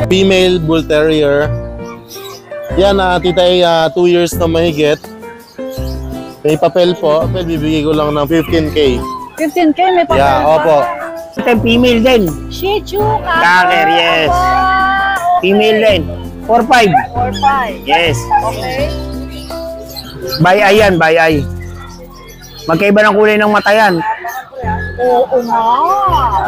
Female Bull Terrier. Yan, tita ay 2 years na mahigit. May papel po. Bibigay ko lang ng 15K. 15K may papel Yeah, opo. Ito female din. Shih Tzu. Cocker, yes. Female din. 4-5. 4-5. Yes. Okay. By eye yan, by eye. Magkaiba ng kulay ng mata yan. Oo nga.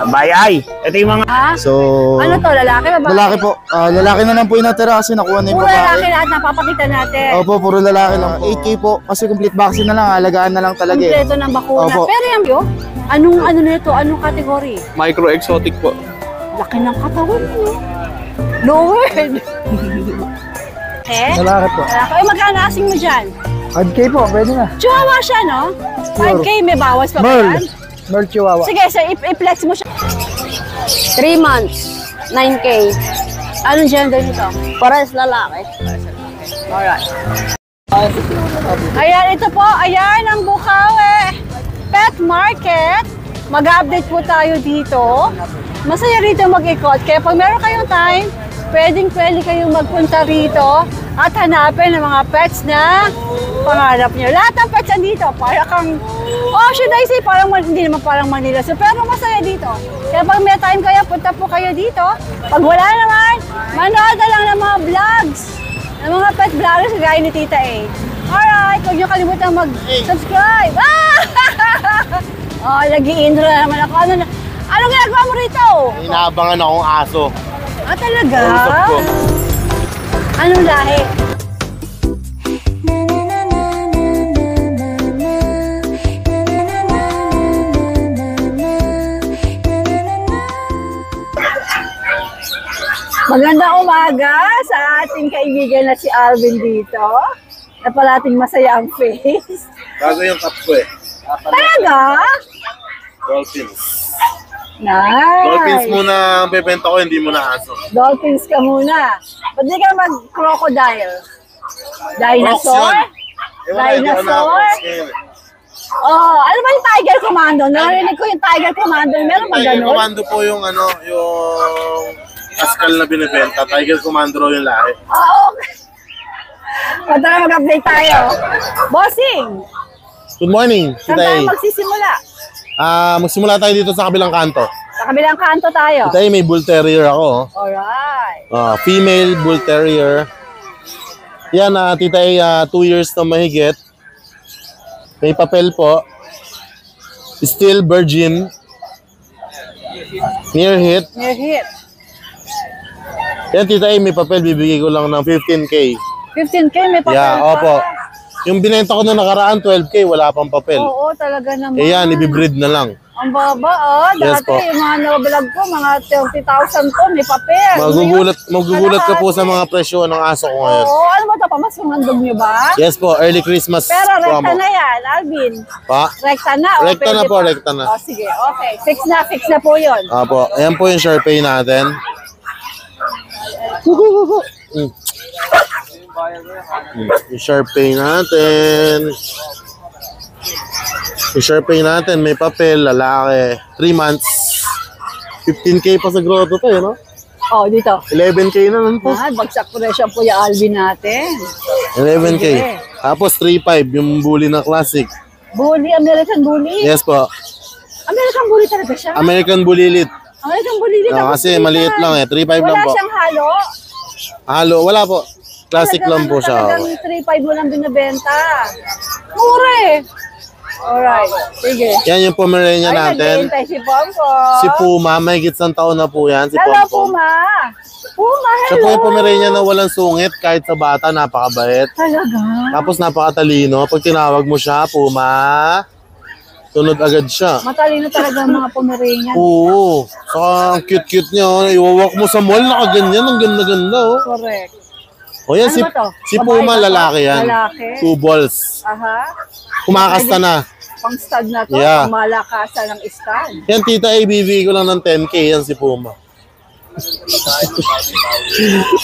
By eye. Ito yung mga... So, Ano to, lalaki ba? Lalaki po. Lalaki na lang po yung natira kasi nakuha na yung Puro lalaki babae. lahat napapakita natin. Opo, puro lalaki lang. 8K po. Kasi complete vaccine na lang. Alagaan na lang talaga eh. Kompleto ng bakuna. Opo. Pero yan yo, anong ano nito? Anong category? Micro-exotic po. Laki ng katawan mo. Lowered. Lalaki po. Lalaki. Ay, magkano asing mo dyan? 5K po. Pwede na. Chihuahua siya, no? 5K, may bawas pa ba yan? Merl Chihuahua. Sige, sir, i-flex mo siya. 3 months, 9K. Anong gender nito? Pares lalaki. Alright. Ayan, ito po. Ayan ang Bukawi Pet Market. Mag-update po tayo dito. Masaya rito mag-ikot. Kaya pag meron kayong time, pwede kayong magpunta rito at hanapin ang mga pets na pangarap nyo. Lahat ng pets andito. Para kang, should I say, parang, hindi naman parang Manila. So, pero masaya dito. Kaya pag may time kayo, punta po kayo dito. Pag wala naman, manood na lang ng mga vlogs. Ng mga pet vloggers gaya ni Tita A. Alright, huwag nyo kalimutan mag-subscribe. Nag-i-intro na naman ako. Anong ginagawa mo rito? inaabangan akong aso. Talaga? Kausap ko. Anong lahi? Magandang umaga sa ating kaibigan na si Alvin dito. Na palating masaya ang face. Bago yung cup ko eh. Talaga? Dolphins. Nice. Dolphins muna ang bebenta ko, hindi muna aso. Dolphins ka muna. Ba't di ka mag-crocodile? Dinosaur? Dinosaur? Ano ba yung Tiger Commando? Narinig ko yung Tiger Commando. Meron ba Tiger ganun? Commando po yung yung Pascal na binibenta. Tiger Commando raw yung lahi. Okay. Tara mag-update tayo. Bossing, Good morning, saan tayo Tita magsisimula? Magsimula tayo dito sa kabilang kanto. Sa kabilang kanto tayo. Tita may Bull Terrier ako. Alright. Female Bull Terrier. Yan, Tita 2 years na mahigit. May papel po. Still virgin. Near hit. Near hit. Yan, Tita may papel. Bibigay ko lang ng 15K. 15K may papel Yeah, pa. opo. Yung binenta ko na nakaraan, 12K, wala pang papel. Oo, talaga naman. Yan, ibibreed na lang. Ang baba, Yes dati po. yung mga nabablog ko, mga 30,000 po, may papel. Magugulat ka po sa mga presyo ng aso ko ngayon. Oo, ano ba ito? Pamasong handog nyo ba? Yes po, early Christmas Pero rekta promo. na yan, Alvin. Pa? Rekta na. o Rekta na pwede po, pa? rekta na. Sige, okay. Fix na po yun. Apo, ayan po yung Sharpay natin. Yung Sharpay natin. Yung Sharpay natin, may papel, lalaki. 3 months. 15K pa sa grotto to, no? Oh, dito. 11K na lang po. Bagsak presyo po yung Alvin natin. 11K. Sige. Tapos 3.5, yung bully na classic. Bully, American Bully. Yes po. American Bully talaga siya. American Bully Lit. American Bully din. No, kasi maliit lang eh. 3.5 lang Wala po. siyang halo. Halo, wala po. Classic lang po siya. Talagang 3.5 mo lang binibenta. Mura eh. Alright, sige. Yan yung Pomeranian Ay, natin. naghihintay si Pompo. Si Puma, may gitsang taon na po yan. Si Hello, Pompom. Puma. Puma, Siya po hello. yung Pomeranian na walang sungit kahit sa bata, napakabait. Talaga? Tapos napakatalino. Pag tinawag mo siya, Puma, tunod agad siya. Matalino talaga ang mga Pomeranian. Oo. Saka ang cute-cute niya. Oh. Iwawalk mo sa mall, nakaganyan. Ang ganda-ganda. Oh. Correct. O yan, Ano ba to? si Babae Puma, ba to? lalaki yan. Lalaki? 2 balls. Aha. Kumakasta na. Pang stud na to. Yeah. Pang malakasan ng stud. Yan, Tita, ibibigay ko lang ng 10K. Yan si Puma.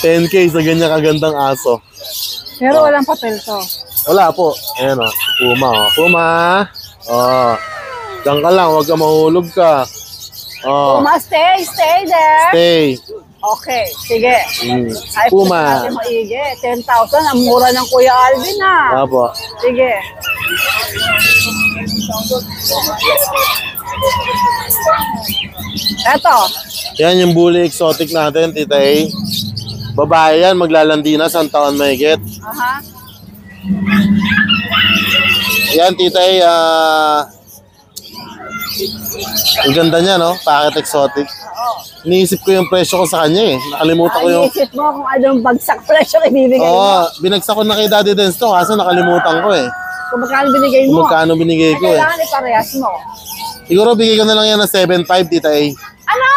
10K sa ganyan kagandang aso. Pero walang papel to. Wala po. Ayan o, si Puma. Oh. Puma. Oh. Diyan ka lang, huwag ka mahulog ka. Oh. Puma, stay there. Stay. Okay, sige. Ay, Puma. natin maigi. 10,000, ang mura ng Kuya Alvin Apo. Sige. Eto. Yan yung bully exotic natin, Tita A. Babae yan, maglalandi na, 1 taon mahigit. Aha. Yan, Tita A, ang ganda niya, no? Packet exotic. Iniisip ko yung presyo ko sa kanya eh. Nakalimutan ko yung... Isip mo kung anong bagsak presyo ibibigay mo. Oo, binagsak ko na kay Daddy Dance to, kaso nakalimutan ko eh. Kung magkano binigay Kung mo. magkano binigay ko eh. Kailangan iparehas mo. Siguro bigay ko na lang yan ng 7.5, Tita A. Ano?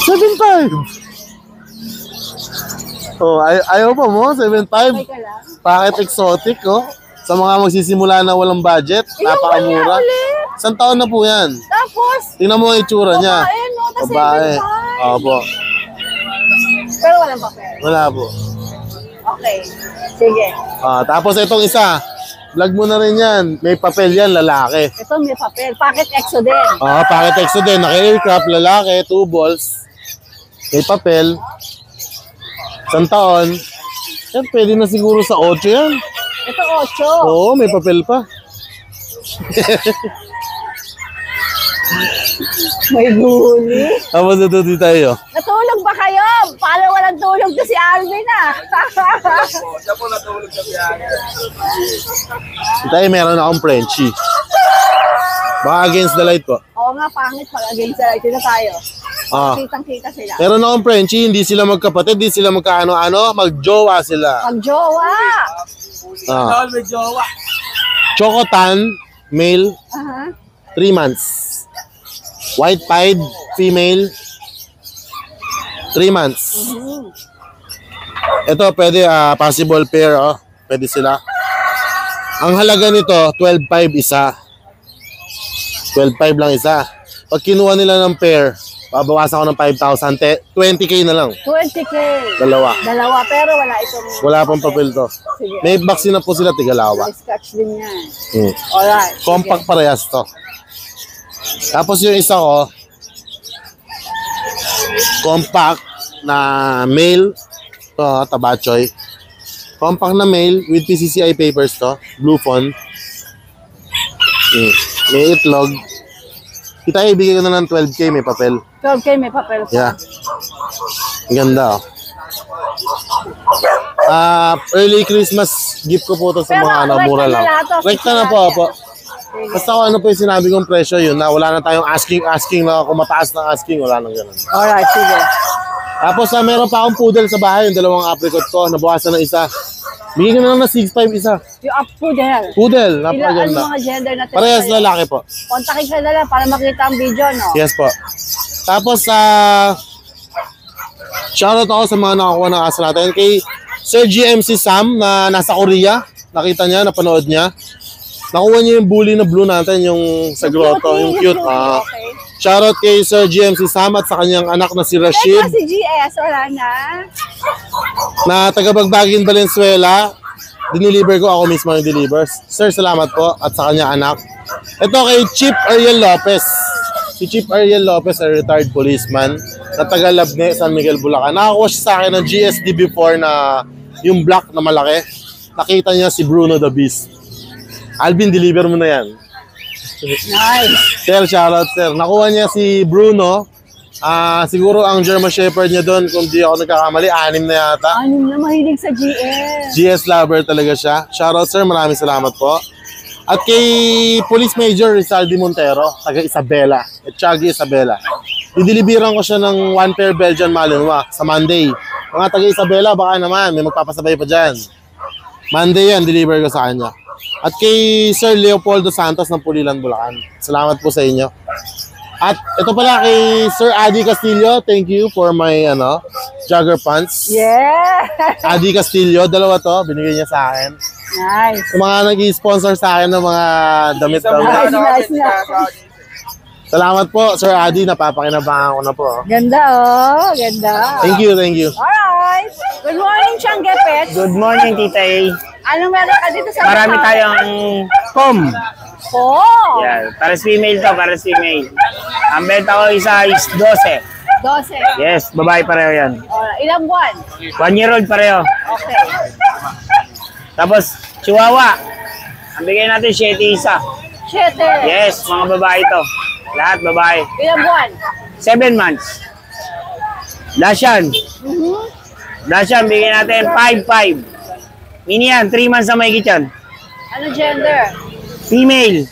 7.5! Oh, ayaw pa mo? 7.5? Okay ka lang. Packet exotic, oh. Sa mga magsisimula na walang budget, napakamura. Ulit. 1 taon na po yan. Tapos, Tingnan mo ang itsura niya. babae, no? Tas Babae. 7.5. Opo. Pero walang papel. Wala po. Okay. Sige. Tapos itong isa. Vlog mo na rin yan. May papel yan, lalaki. Ito may papel. Packet exo din. Packet exo din. Naka-aircraft, lalaki, 2 balls. May papel. 1 taon. Yan, pwede na siguro sa 8 yan. Ito 8. Oo, may papel pa. May guli. Tapos ito di tayo. Natulog ba kayo? Paano walang tulog to si Alvin Siya po natulog sa biyahe. Tayo, meron akong Frenchie. Baka against the light po. Oo nga, pangit pag against the light. Ito tayo. Kitang-kita sila. Meron akong Frenchie, hindi sila magkapatid, hindi sila magkaano-ano, magjowa sila. Mag-jowa. All with jowa. Chocotan, male, Aha. 3 months. White-pied, female, 3 months. Ito, pwede, possible pair, oh. Pwede sila. Ang halaga nito, 12.5 isa. 12.5 lang isa. Pag kinuha nila ng pair, babawasan ko ng 5,000. 20K na lang. 20K. Dalawa. Dalawa, pero wala itong... Wala pang papel to. Sige. May vaccine na po sila, tigalawa. May scratch din yan. Hmm. Alright. Compact parehas to. Tapos yung isa ko, compact na male, to, tabachoy. Compact na male with PCCI papers to, blue phone. May itlog. Kita ibigay ko na ng 12K, may papel. 12K may papel pa. Yeah. Ang ganda, oh. Early Christmas gift ko po to sa Pero mga mura rekta na lang. lahat to, Rekta na po, po. Basta kung ano po yung sinabi kong presyo yun, na wala na tayong asking na kung mataas ng asking, wala nang ganun. Alright, sige. Tapos meron pa akong poodle sa bahay, yung 2 apricot ko, nabawasan ng isa. Bigyan ko na lang ng 6.5 isa. Yung up poodle. Poodle, Ilan ano napakaganda. mga gender natin? Parehas lalaki po. Kontakin ka na lang para makita ang video, no? Yes po. Tapos, shoutout ako sa mga nakakuha ng aso natin. Kay Sir GMC Sam na nasa Korea. Nakita niya, napanood niya. Nakuha niya yung bully na blue natin, yung sa grotto, yung cute. Okay. Shoutout kay Sir GMC Sam at sa kanyang anak na si Ito Rashid, si GS, wala na. na taga-Bagbagin, Valenzuela. Diniliver ko, ako mismo yung deliver. Sir, salamat po. At sa kanya anak. Ito kay Chief Ariel Lopez. Si Chief Ariel Lopez ay retired policeman na taga-Labne, San Miguel, Bulacan. Nakakuha siya sa akin ng GSD before na yung black na malaki. Nakita niya si Bruno the Beast. Alvin, deliver mo na yan. Nice. Sir, shoutout sir. Nakuha niya si Bruno. Siguro ang German Shepherd niya doon, kung di ako nagkakamali, 6 na yata. Ano na mahilig sa GS? GS lover talaga siya. Shoutout sir, maraming salamat po. At kay Police Major Rizaldi Montero, taga Isabela, Tiago Isabela. Dideliveran ko siya ng 1 pair Belgian Malinois sa Monday. Mga taga Isabela, baka naman, may magpapasabay pa dyan. Monday yan, deliver ko sa kanya. At kay Sir Leopoldo Santos ng Pulilan, Bulacan. Salamat po sa inyo. At ito pala kay Sir Adi Castillo, thank you for my jogger pants. Yeah! Adi Castillo, 2 to, binigay niya sa akin. Nice. Yung mga nag-sponsor sa akin ng mga damit-damit. Nice. Salamat po, Sir Adi, napapakinabangan ko na po. Ganda, oh. Ganda. Thank you, thank you. Alright. Good morning, Changgepet. Good morning, Tita A. Anong meron ka dito sa Marami Bukawi? tayong com. Oh, Yan, pares female to, pares female. Ang benta ko isa is 12. 12. Yes, babae pareho yan. Alright, ilang buwan? 1 year old pareho. Okay. Tapos, Chihuahua. Ang bigay natin 7 isa. 7. Yes, mga babae to. Lahat babae. Ilang buwan? 7 months. Dashan. Dashan, bigay natin 5-5. Mini yan, 3 months na mahigit yan. Ano gender? Female.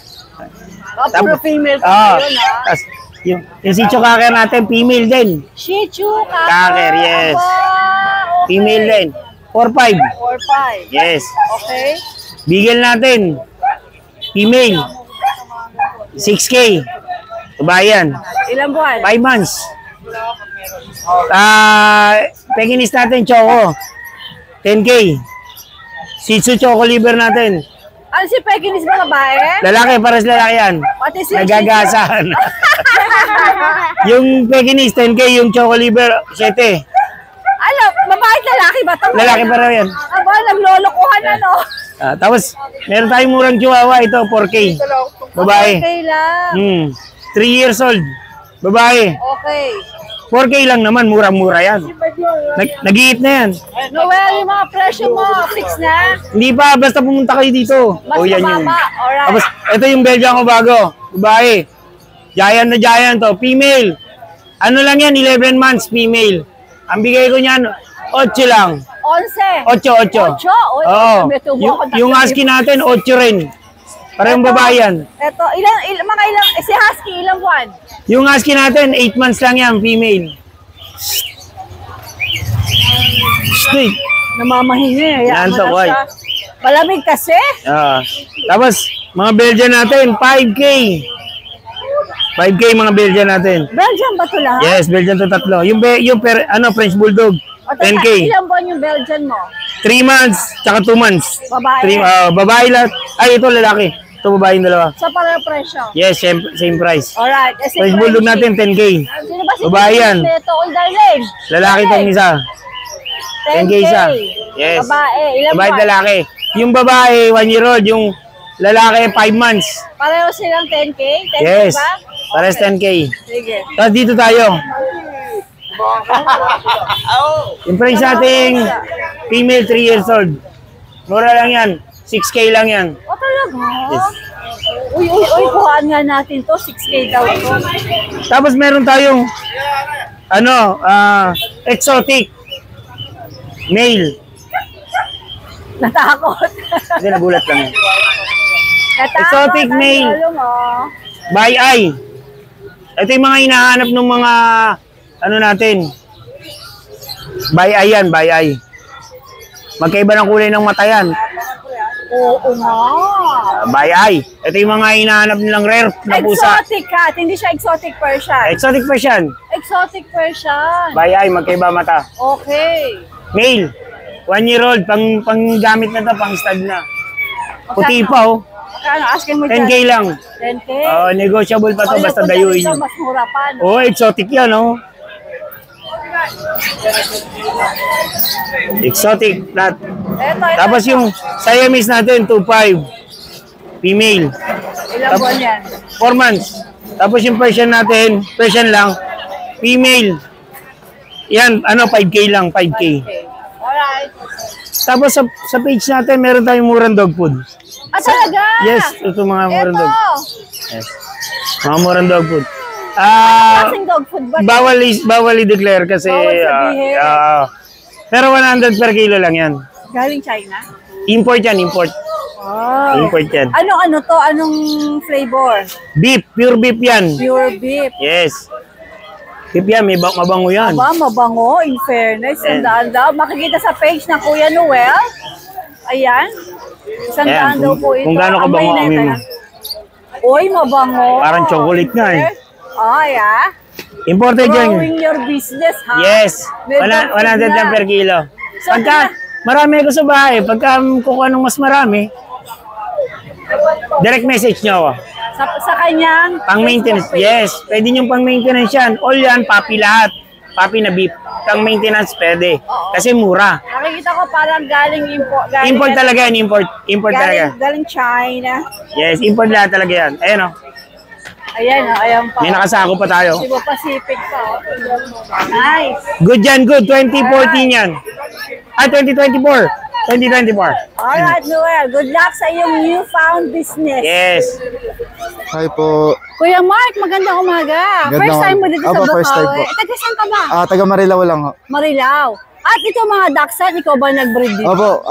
Oh, puro female pa Ah, yun, ha? tas, yung Shih Tzu Cocker natin, female din. Shih Tzu, Cocker, yes. Okay. Female din. 4-5. 4-5. Yes. Okay. Beagle natin. Female. 6K. Babayan. Ilang buwan? 5 months. Pekinis natin, Choco. 10K. Shih Tzu Choco Liver natin. Ano si Pekinis ba babae? Lalaki, pares lalaki yan. Pati si Nagagasahan. Yung Pekinis, 10K. Yung Choco Liver, 7. Ano, babae at lalaki ba ito? Lalaki pareho yan. Aba, naglolokohan ano? Tapos, meron tayong murang Chihuahua. Ito, 4K. Babae. Okay lang. 3 years old. Babae. Okay. 4K lang naman, murang-mura yan. Nag-iit na yan. Noel, yung mga presyo mo, fix na? Hindi pa, basta pumunta kayo dito. Mas yan yun. mababa. Alright. Tapos, ito yung Belgian ko bago. Babae. Giant na giant to. Female. Ano lang yan, 11 months, female. Ang bigay ko niyan, 8 lang. 11. 8. 8? Uy, Oo. may tubo Yung, ako. yung husky natin, 8 rin. Parang babae yan. Ito, mga ilang, si Husky, ilang buwan? Yung husky natin, 8 months lang yan, female. Shit. Namamahingi. Nantok, oy. Malamig kasi. Tapos, mga Belgian natin, 5K. 5K mga Belgian natin. Belgian ba ito lahat? Yes, Belgian to tatlo. Yung French Bulldog, O, teka, 10K. ilang buwan yung Belgian mo? 3 months, tsaka 2 months. Babae. Babae lahat. Ay, ito lalaki. Ito babae yung dalawa. Sa pareho presyo? Yes, same price. Alright. Si French Bulldog natin, 10K. Sino ba si Babae yan. Ito, Old Darling? Lalaki itong isa. 10K isa. Yes. Babae. Ilang Babae at buwan? lalaki. Yung babae, 1 year old. Yung lalaki, 5 months. Pareho silang 10K? 10K Yes. ba? Pares 10K. Sige. Tapos dito tayo. Yung price nating female 3 years old. Mura lang yan. 6K lang yan. O talaga? Yes. Uy, kuhaan nga natin to. 6K daw to. Tapos meron tayong exotic male. Natakot. Hindi, nagulat lang yan. Natakot. Exotic ang male. lolo mo. By eye. Ito yung mga hinahanap ng mga natin. By eye yan, by eye. Magkaiba ng kulay ng mata yan. Oo nga. By eye. Ito yung mga hinahanap nilang rare na pusa. Exotic cat. Hindi siya exotic Persian. Exotic Persian. Exotic Persian. By eye, magkaiba mata. Okay. Male. 1 year old. Pang gamit na to, pang stud na. Puti pa oh. Magkano? Asking mo 10K dyan. lang. 10K? Negotiable pa to, O, basta yung punta dayuin dito, nyo. mas mura pa, no? Oh, exotic yan oh. Exotic lahat. Ito. Tapos yung Siamese natin, 2.5. Female. Ilang buwan yan? 4 months. Tapos yung Persian natin, Persian lang, female. Yan, 5K lang, 5K. Okay. Alright. Tapos sa page natin, meron tayong murang dog food. Ah, talaga? Yes, ito mga murang Ito. dog. Yes. Mga murang dog food. Klaseng dog food ba? Bawal i-declare kasi Bawal sabihin. pero 100 per kilo lang yan. Galing China? Import yan, import. Oh. Import yan. Ano to? Anong flavor? Beef, pure beef yan. Pure beef. Yes. Beef yan, mabango yan. Aba, mabango. In fairness, sandaan daw. Makikita sa page ng Kuya Noel. Ayan. Sandaan Ayan, daw po ito. kung gaano kabango Amoy na amoy ito. mo. Uy, mabango. Parang chocolate nga eh. Ay, ah. Imported yan. Growing your business, ha? Yes. May dog food 100 lang na. per kilo. So, Pagka marami ko sa bahay, pagka kung anong mas marami, direct message nyo ako. Sa kanyang Pang maintenance. Yes. Pwede nyo pang maintenance yan. All yan, papi lahat. Papi na beef. kang maintenance, pwede. Oo. Kasi mura. Nakikita ko parang galing import. Import talaga yan, import. Import talaga. Galing China. Yes, import lahat talaga yan. Ayan o. Ayan, ayan pa. May nakasako pa tayo. Cebu Pacific pa. Nice. Good yan, good. 2014 yan. 2024. 2024. Alright, Noel. Good luck sa iyong newfound business. Yes. Hi po. Kuya Mark, magandang umaga. Magandang First time mo dito sa Opo, first time Bukawi. po. Taga saan ka ba? Taga Marilao lang ho. Marilao. At ito mga Dachshund, ikaw ba nag-breed dito? Opo,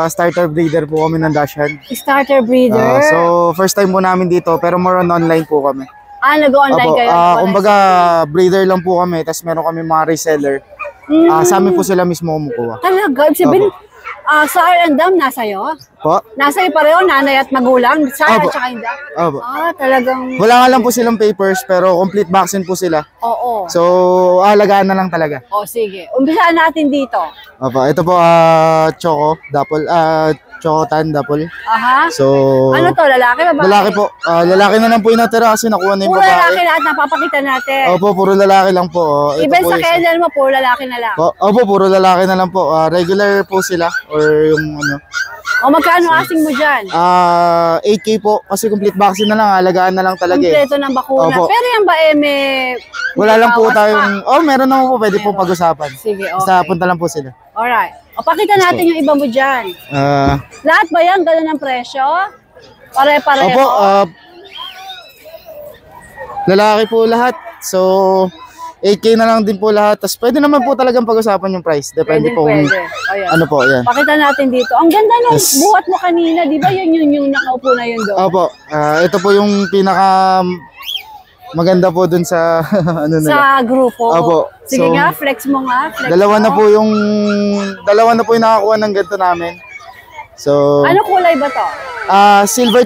starter breeder po kami ng Dachshund. Starter breeder. So, first time po namin dito, pero more on online po kami. Nag-online Opo, kayo? kumbaga breeder lang po kami, tapos meron kami mga reseller. Sa amin po sila mismo kumukuha. Talaga? Ibig sabihin, Sire and Dam, nasa'yo? Po? Nasa'yo pareho, nanay at magulang? Sire Opo. at saka yung Dam? Opo. Talagang... Wala nga lang po silang papers, pero complete vaccine po sila. Oo. So, alagaan na lang talaga. Sige. Umpisahan natin dito. Opo, ito po, Choco, Dapol, Chocotan, Dapol. Aha. So, Ano to, lalaki, babae? lalaki po. Lalaki na lang po yung natira kasi nakuha na yung Puro lalaki babae. lahat, napapakita natin. Opo, puro lalaki lang po. Ito Even po sa isa. kennel mo, puro lalaki na lang. Opo, puro lalaki na lang po. Regular po sila or yung ano. Magkano asing mo dyan? 8K po kasi complete vaccine na lang, alagaan na lang talaga. Kompleto ng bakuna. Opo. Pero yan ba may... Wala lang po bawas tayong, meron naman po, pwede po pag-usapan. Sige, okay. Basta punta lang po sila. Alright. Pakita natin yung iba mo dyan. Lahat ba yan? Ganun ang presyo? Pare-pareho? Opo, lalaki po lahat. So, 8K na lang din po lahat. Tapos pwede naman po talagang pag-usapan yung price. Depende po. Pwede. Ayan. Ano po, yan. Pakita natin dito. Ang ganda nung Yes. buhat mo kanina. Di ba yun yung nakaupo na yun doon? Opo, ito po yung pinaka maganda po dun sa ano na. Sa grupo. Opo. Sige So, nga, flex mo nga. Flex Dalawa mo. na po yung nakakuha ng ganito namin. So, Ano kulay ba to? silver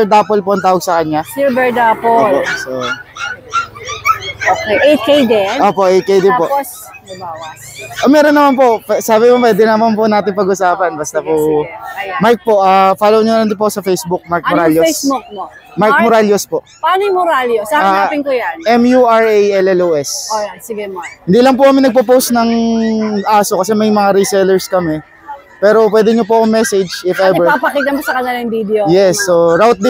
dapple po ang tawag sa kanya. Silver Opo. dapple. So, Okay, 8K din. opo, 8K din po. Tapos, nabawas. Meron naman po. Sabi mo, pwede naman po natin pag-usapan. Basta po, Sige. Ayan. Mike po, follow nyo lang din po sa Facebook, Mark Anong Moralios. Facebook mo? Mark Moralios po. Paano yung Moralio? Sa hanapin ko yan. Murallos. Alright, sige Mark. Hindi lang po kami nagpo-post ng aso kasi may mga resellers kami. Pero pwede nyo po akong message if At ever. ipapakita mo sa kanila yung video. Yes, so raroute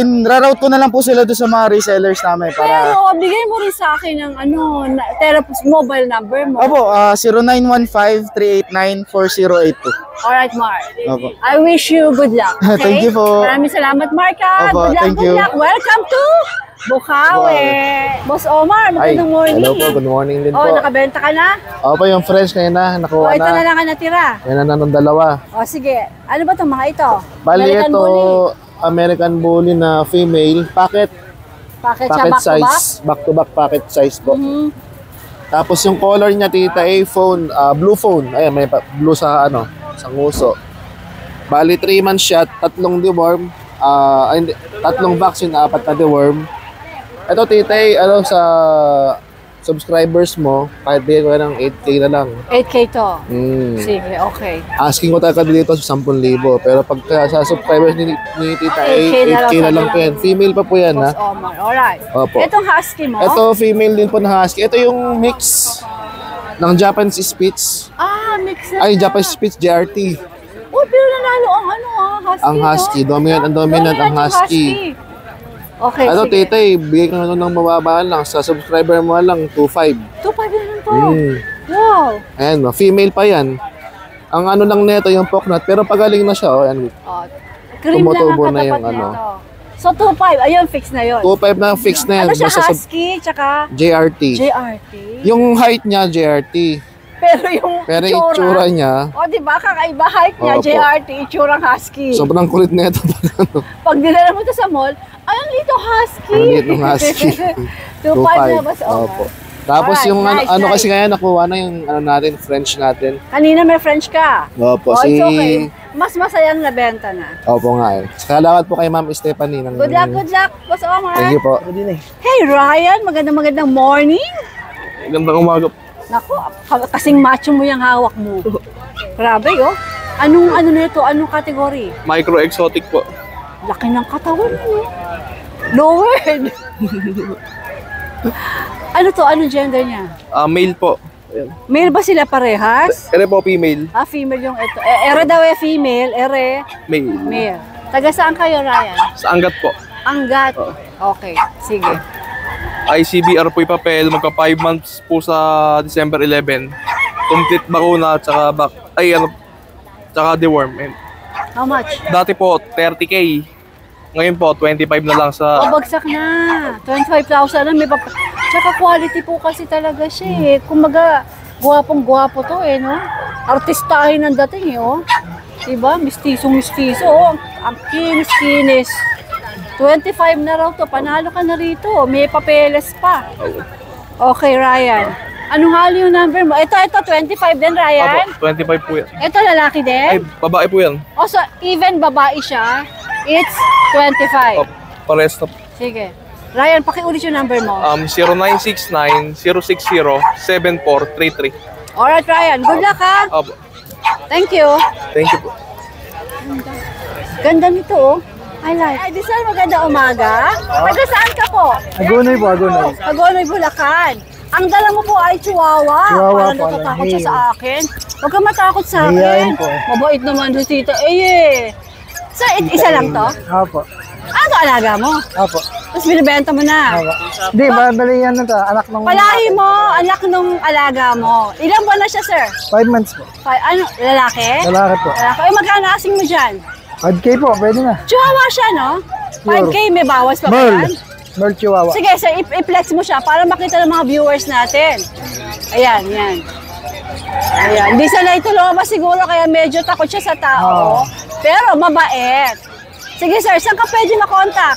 ko na lang po sila doon sa mga resellers namin para... Pero bigay mo rin sa akin ng therapist mobile number mo. Opo, 0915-389-4082. Alright, Mark. Opo. I wish you good luck. Okay? Thank you po. Maraming salamat, Mark. Ha? Opo, Good luck, thank good you. luck. Welcome to Bukawi. Boss Omar, magandang morning. Hello po, good morning din po. Nakabenta ka na? Opo, yung French ngayon na, nakuha Ito na na. lang ang natira. Yan na ng dalawa. Sige. Ano ba itong mga ito? Bali American ito, Bully. American Bully na female, pocket Packet siya pocket back to back. size, back-to-back pocket size po. Mhm. Tapos yung color niya, tita, phone, blue phone. Ayan, may blue sa sa nguso. Bali 3 months shot, 3 deworm, 3 vaccine, 4 na deworm. Ito tita, sa subscribers mo, kahit bigyan ko ng 8K na lang. 8K to. Mm. Sige, okay. Asking ko talaga dito sa 10,000. Pero pag sa subscribers ni Tita 8K na lang po yan. Female pa po yan, Boss ha? Omar. Alright. Opo. Itong husky mo? Ito, female din po na husky. Ito yung mix ng Japanese Spitz. Mix na. Ay, Japanese Spitz JRT. Pero nanalo ang husky. Ang husky. Dominant ang yung husky. Okay, Ito, sige. Tita, bigay ko na ng mababa lang. Sa subscriber mo lang, 2.5. 2.5 na lang to. Mm. Wow. Ayan, female pa yan. Ang lang neto yung poknut, pero pagaling na siya. Ayan, Cream lang ang Tumutubo na katapat yung nito. So 2.5, ayun, fix na yun. 2.5 na fix na yan. Ano siya, Basta sa husky, tsaka JRT. JRT? Yung height niya, JRT. Pero yung Pero yung itsura niya, diba, kakaiba height niya, Opo. JRT, itsurang husky. sobrang kulit na ito. Pag dinala mo ito sa mall, ay, ang lito husky. Ang liit ng husky. 2.5 na ba sa Opo. Tapos Alright, yung nice, nice. kasi ngayon nakuha na yung natin, French natin. Kanina may French ka. Opo, It's okay. Mas masayang nabenta na. Opo nga eh. Salamat po kay Ma'am Stephanie. Ng, Good luck, Boss Omar. Thank you po. Hey, Ryan, magandang morning. Gandang umaga. Naku, kasing macho mo yung hawak mo. Grabe, oh. Anong nito? Anong category? Micro-exotic po. Laki ng katawan mo. Lowered. Ano to? Anong gender niya? Male po. Male ba sila parehas? Ere po, female. Ah, female yung ito. Ere daw female, ere Male. male. Taga saan kayo, Ryan? Sa Angat po. Angat. Okay, sige. ICBR po yung papel. Magka 5 months po sa December 11. Complete bakuna at saka tsaka deworm. And How much? dati po, 30K. Ngayon po, 25 na lang sa... Oh, bagsak na. 25,000 na. Tsaka quality po kasi talaga siya eh. Kumaga, gwapong-gwapo to eh, no? Artistahin ang dating eh, oh. Diba? Mistisong-mistiso. Oh, ang kinis-kinis. 25 na raw to. Panalo ka na rito. May papeles pa. Okay, Ryan. Anong hali yung number mo? Ito, 25 din, Ryan? Opo, 25 po yan. Ito, lalaki Ay, din? babae po yan. O, so, even babae siya, it's 25. Opo, pares na po. Sige. Ryan, pakiulit yung number mo. 0969-060-7433. Alright, Ryan. Good luck, ha? Opo, Thank you. thank you po. Ganda nito, oh. I like. Ay, Diesel, maganda umaga. Taga saan ka po? Agonoy po, Agonoy. Agonoy, Bulacan. Ang dala mo po ay chihuahua. Chihuahua Parang po, natatakot hey. siya sa akin. Huwag ka matakot sa Mahihayin akin. po. Mabait naman si Tita. Eh. So, isa lang to? Apo. Ano alaga mo? Apo. Tapos binibenta mo na. Apo. Hindi, bali yan na to. Anak ng... Palahi mo, anak nung alaga mo. Ilang buwan na siya, sir? 5 months po. Ano, lalaki? Lalaki po. Lalaki. Ay, magkano asing mo dyan? 5K po, pwede na. Chihuahua siya, no? 5K, may bawas pa ba Merl. yan? Merl Chihuahua. Sige, sir, i-flex mo siya para makita ng mga viewers natin. Ayan, yan. Ayan. Hindi sanay ito lumabas siguro kaya medyo takot siya sa tao. Pero mabait. Sige, sir, saan ka pwede makontak?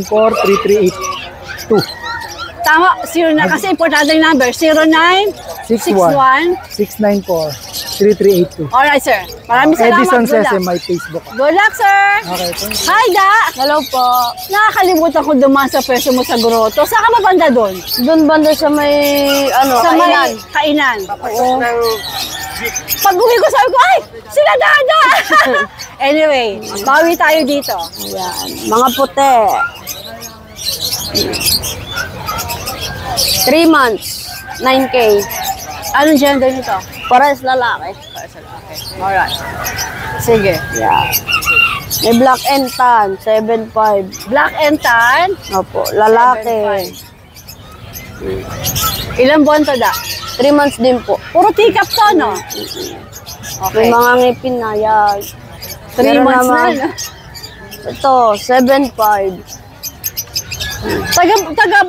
0961-694-3382. Tama, 09, kasi importante yung number. 0961. 694-3382. Alright, sir. Maraming salamat. Edison Good Sese, luck. my Facebook. Good luck, sir. Okay, thank you. Hi, Da. Hello po. Nakakalimutan ko dumaan sa pwesto mo sa grotto. Saan ka mabanda doon? Doon banda sa may, Sa may kainan. Oo. Pag uwi ko, sabi ko, ay, sila Dada! Anyway, bawi tayo dito. Ayan, mga puti. 3 months, 9K. Anong gender nito? Pares lalaki. Alright. Sige. Yeah. May black and tan, 7.5. Black and tan. Opo, lalaki. 7.5. Ilang buwan to, Da? 3 months din po. Puro teacup to, no? May Okay. mga ngipin na yan. 3 Meron months na, naman. no? Ito, 7.5. Taga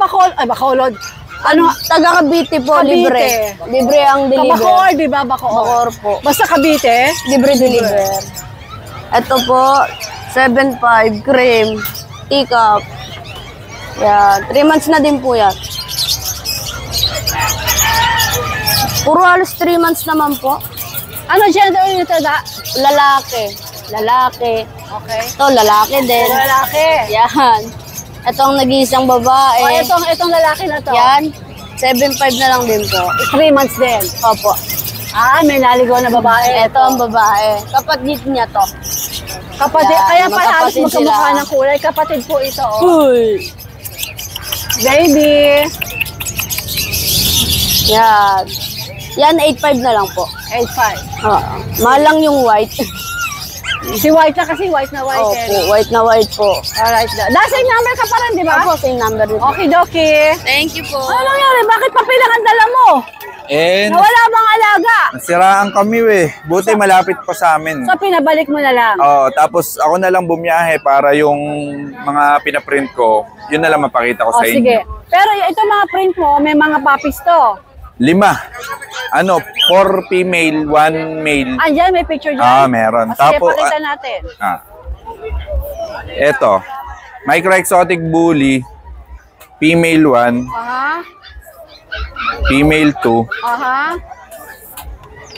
Bacolod. Ano? Taga Cavite po, Cavite. libre. Libre ang deliver. Kabacor, di ba? Bacoor. Bacoor po. Basta Cavite. Libre deliver. Ito po, 7.5, cream, teacup. Yan, 3 months na din po yan. Puro halos 3 months naman po. Ano gender nito, Da? Lalaki. Lalaki. Okay. Ito, lalaki din. Lalaki. Yan. Ito ang nag-iisang babae. O, itong lalaki na to. Yan. 7.5 na lang din po. 3 months din. Opo. Ah, may naligaw na babae. Ito ang babae. Kapatid niya to. Kapatid, Yan, kaya pa halos magkapatid magkamukha sila. ng kulay. Kapatid po ito, oh. Uy! Baby. Yan. Yan, 8.5 na lang po. 8'5". Mahal lang yung white. Si White na kasi, white na white. Opo, eh. white na white po. Alright. Same number ka pa rin, di ba? Opo, same number rin. Okidoki. Thank you po. Ano nangyari? Bakit papilang ang dala mo? Nawala bang alaga? Nasiraan kami Buti malapit pa sa amin. So, pinabalik mo na lang. Oo, tapos ako na lang bumiyahe para yung mga pinaprint ko, yun na lang mapakita ko O, sa inyo. sige. Pero ito mga print mo, may mga puppies to. 5. 4 female, 1 male. Andyan, may picture dyan. Meron. O, sige, Tapos, pakita natin. eto. Micro-exotic bully, female 1, Aha. female 2, Aha.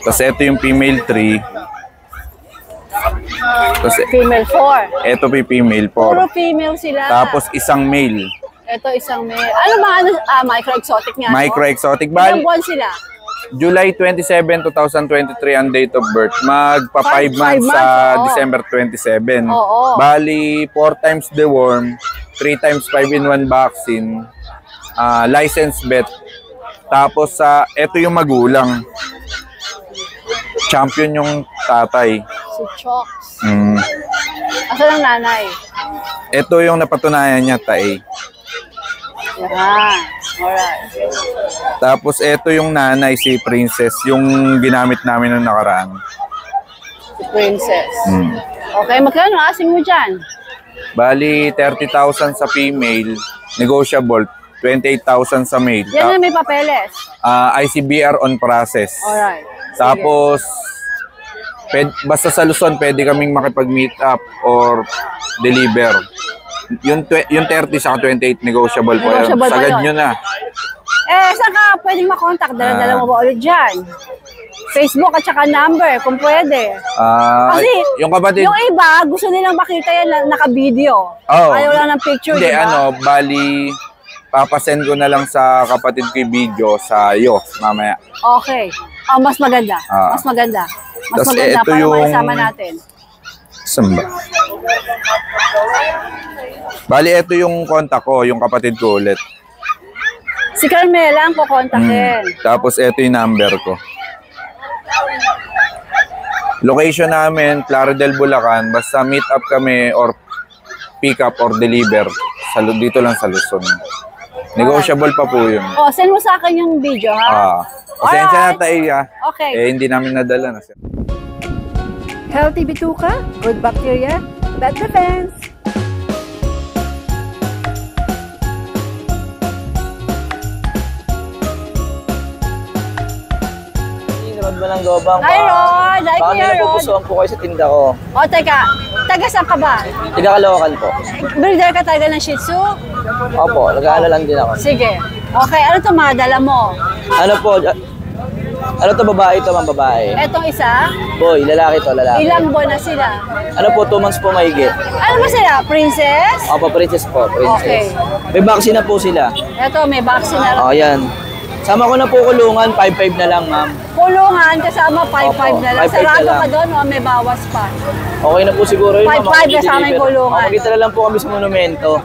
tapos eto yung female 3, tapos Female 4. eto pa yung female Puro 4. female sila. Tapos isang male. Ito isang male. Ano ba? Micro-exotic nga. no? Micro-exotic. Ilang buwan sila? July 27, 2023 ang date of birth. Magpa 5 months sa oo. December 27. Oo. Bali, 4 times deworm, 3 times 5-in-1 vaccine. licensed vet. Tapos ito yung magulang. Champion yung tatay. Si Chokes. Mm. Asan ang nanay? Ito yung napatunayan niya, tae. Yan. Alright. Tapos ito yung nanay, si Princess, yung ginamit namin noong nakaraan. Si Princess. Mm. Okay, magkano asing mo dyan? Bali, 30,000 sa female, negotiable, 28,000 sa male. Yan na may papeles. ICBR on process. Alright. Tapos, basta sa Luzon, pwede kaming makipag-meet up or deliver. Yung 30 sa 28 negotiable po. Negotiable pa Sagad yun. nyo na. Saan ka pwedeng makontak? Dala-dala mo ba ulit dyan? Facebook at saka number, kung pwede. Kasi yung kapatid, yung iba, gusto nilang makita yan na naka-video. Oh. Ayaw lang ng picture, hindi, diba? bali, papasend ko na lang sa kapatid ko yung video sa iyo mamaya. Okay. Mas maganda. Mas maganda. Mas Tas maganda ito para yung- makasama natin. Saan ba? Bali, ito yung contact ko, yung kapatid ko ulit. Si Carmela ang kukontakin. Tapos ito yung number ko. Location namin, Plaridel, Bulacan. Basta meet up kami or pick up or deliver dito lang sa Luzon. Negotiable pa po yun. Send mo sa akin yung video, ha? Pasensya na Alright. tayo, ha? Okay. Hindi namin nadala na siya. Healthy bituka, good bacteria, bad defense. Rod ba ng gobang? Hi, Rod! Hi, Baka Kuya may Rod! napupusuan po kayo sa tinda ko. Teka. Taga saan ka ba? Tiga Caloocan po. Breeder ka talaga ng Shih Tzu? Opo, nag-aala lang din ako. Sige. Okay, ano ito madala mo? Ano po? Ano to, babae to, mga babae? Etong isa? Boy, lalaki to, lalaki. Ilang buwan na sila? Ano po, 2 months po mahigit. Ano ba sila? Princess? Opo, princess po, princess. Okay. May vaccine na po sila. Ito, may vaccine na O, yan. Sama ko na po kulungan, 5-5 na lang, ma'am. Kulungan kasama 5-5 na lang. 5-5 na Sarado lang. ka doon o may bawas pa? Okay na po siguro yun, ma'am. 5-5 kasama yung kulungan. Makikita na lang po kami sa monumento.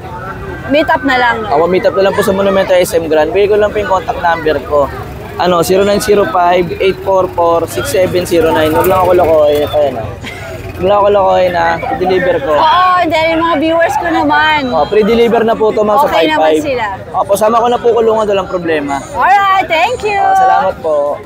Meet up na lang. Ako, meet up na lang po sa monumento SM Grand. Bigay ko lang po yung contact number ko. 0905-844-6709. Huwag lang ako lokohin. Ayan, huwag lang ako lokohin, ha. I-deliver ko. Oo, hindi. Yung mga viewers ko naman. Pre-deliver na po ito, ma'am, sa 5-5. Okay naman sila. Opo, sama ko na po kulungan, walang problema. Alright, thank you! Salamat po.